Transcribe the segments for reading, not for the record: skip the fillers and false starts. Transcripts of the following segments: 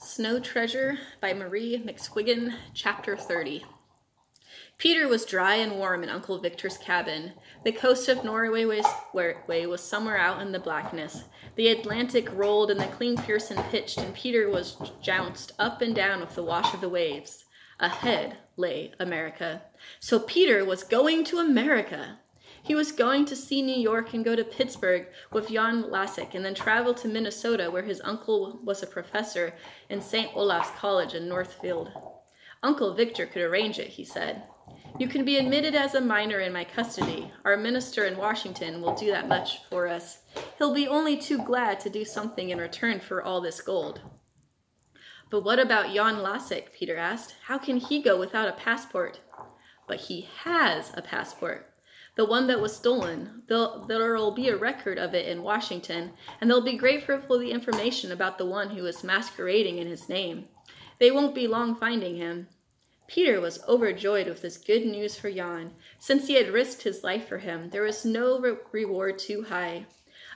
Snow Treasure by Marie McSwigan, Chapter 30. Peter was dry and warm in Uncle Victor's cabin. The coast of Norway was somewhere out in the blackness. The Atlantic rolled and the Clean Pearson pitched, and Peter was jounced up and down with the wash of the waves. Ahead lay America. So Peter was going to America. He was going to see New York and go to Pittsburgh with Jan Lasek and then travel to Minnesota, where his uncle was a professor in St. Olaf's College in Northfield. Uncle Victor could arrange it, he said. You can be admitted as a minor in my custody. Our minister in Washington will do that much for us. He'll be only too glad to do something in return for all this gold. But what about Jan Lasek? Peter asked. How can he go without a passport? But he has a passport. The one that was stolen. There'll be a record of it in Washington, and they'll be grateful for the information about the one who is masquerading in his name. They won't be long finding him. Peter was overjoyed with this good news for Jan. Since he had risked his life for him, there was no reward too high.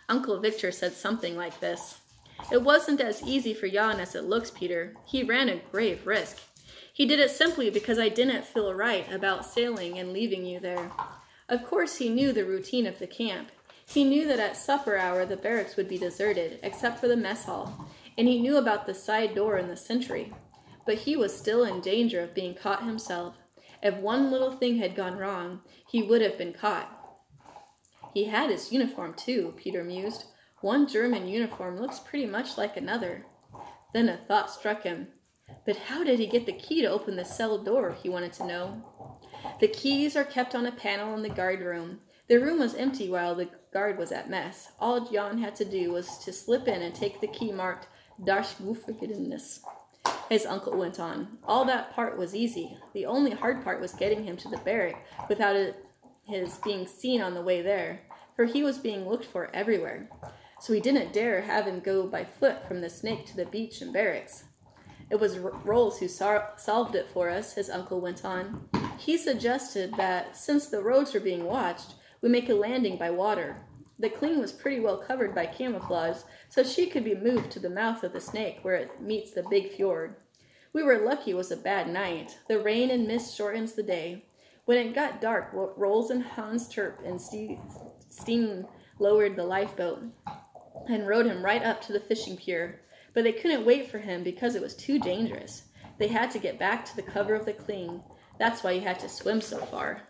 Uncle Victor said something like this. It wasn't as easy for Jan as it looks, Peter. He ran a grave risk. He did it simply because I didn't feel right about sailing and leaving you there. Of course, he knew the routine of the camp. He knew that at supper hour the barracks would be deserted, except for the mess hall, and he knew about the side door in the sentry. But he was still in danger of being caught himself. If one little thing had gone wrong, he would have been caught. He had his uniform, too, Peter mused. One German uniform looks pretty much like another. Then a thought struck him. But how did he get the key to open the cell door, he wanted to know. The keys are kept on a panel in the guard room. The room was empty while the guard was at mess. All Jan had to do was to slip in and take the key marked Das Gefängnis. His uncle went on. All that part was easy. The only hard part was getting him to the barrack without his being seen on the way there, for he was being looked for everywhere. So we didn't dare have him go by foot from the Snake to the beach and barracks. It was Rolls who solved it for us, his uncle went on. He suggested that, since the roads were being watched, we make a landing by water. The Clean was pretty well covered by camouflage, so she could be moved to the mouth of the Snake, where it meets the big fjord. We were lucky it was a bad night. The rain and mist shortens the day. When it got dark, Rolls and Hans Terp and Steen lowered the lifeboat and rowed him right up to the fishing pier. But they couldn't wait for him because it was too dangerous. They had to get back to the cover of the Clean. That's why you had to swim so far.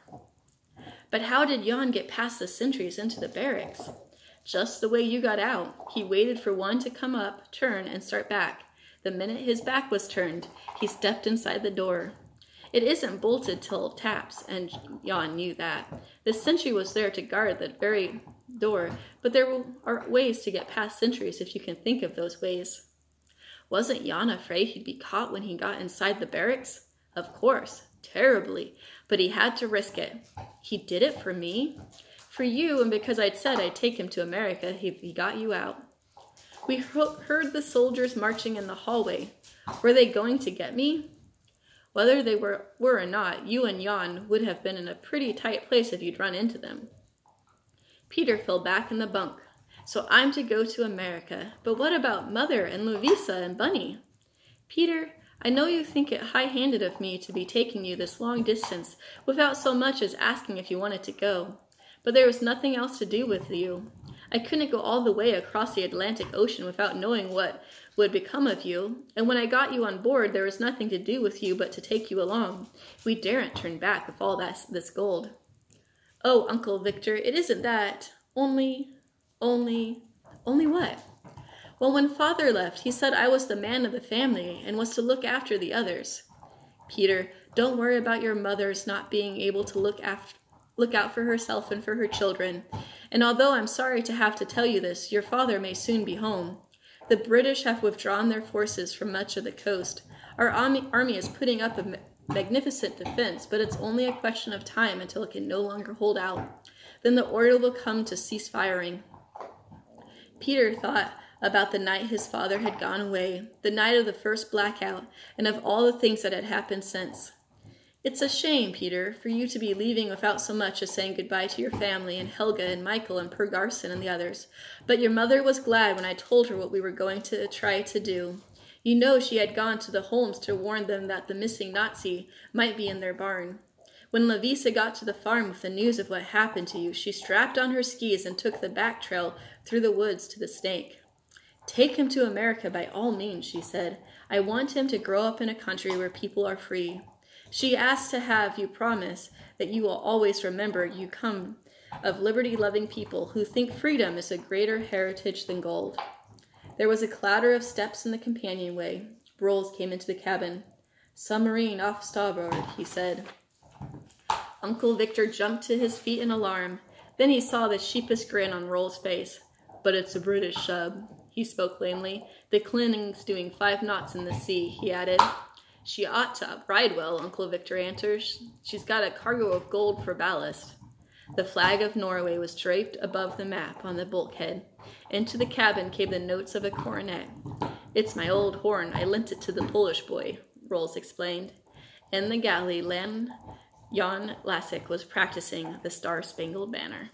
But how did Jan get past the sentries into the barracks? Just the way you got out. He waited for one to come up, turn, and start back. The minute his back was turned, he stepped inside the door. It isn't bolted till it taps, and Jan knew that. The sentry was there to guard the very door, but there are ways to get past sentries if you can think of those ways. Wasn't Jan afraid he'd be caught when he got inside the barracks? Of course, terribly, but he had to risk it. He did it for me? For you, and because I'd said I'd take him to America, he got you out. We heard the soldiers marching in the hallway. Were they going to get me? Whether they were or not, you and Jan would have been in a pretty tight place if you'd run into them. Peter fell back in the bunk. So I'm to go to America. But what about Mother and Lovisa and Bunny? Peter, I know you think it high-handed of me to be taking you this long distance without so much as asking if you wanted to go. But there was nothing else to do with you. I couldn't go all the way across the Atlantic Ocean without knowing what would become of you. And when I got you on board, there was nothing to do with you but to take you along. We daren't turn back with all this gold. Oh, Uncle Victor, it isn't that. Only what? Well, when Father left, he said I was the man of the family and was to look after the others. Peter, don't worry about your mother's not being able to look out for herself and for her children. And although I'm sorry to have to tell you this, your father may soon be home. The British have withdrawn their forces from much of the coast. Our army is putting up a magnificent defense, but it's only a question of time until it can no longer hold out. Then the order will come to cease firing. Peter thought about the night his father had gone away, the night of the first blackout, and of all the things that had happened since. It's a shame, Peter, for you to be leaving without so much as saying goodbye to your family and Helga and Michael and Per Garson and the others. But your mother was glad when I told her what we were going to try to do. You know she had gone to the Holmes to warn them that the missing Nazi might be in their barn. When Lavisa got to the farm with the news of what happened to you, she strapped on her skis and took the back trail through the woods to the snake. Take him to America by all means, she said. I want him to grow up in a country where people are free. She asked to have you promise that you will always remember you come of liberty-loving people who think freedom is a greater heritage than gold. There was a clatter of steps in the companionway. Rolls came into the cabin. Submarine off starboard, he said. Uncle Victor jumped to his feet in alarm. Then he saw the sheepish grin on Roll's face. But it's a British sub, he spoke lamely. The Clinning's doing 5 knots in the sea, he added. She ought to ride well, Uncle Victor answers. She's got a cargo of gold for ballast. The flag of Norway was draped above the map on the bulkhead. Into the cabin came the notes of a cornet. It's my old horn. I lent it to the Polish boy, Rolls explained. In the galley, Jan Lassick was practicing the Star-Spangled Banner.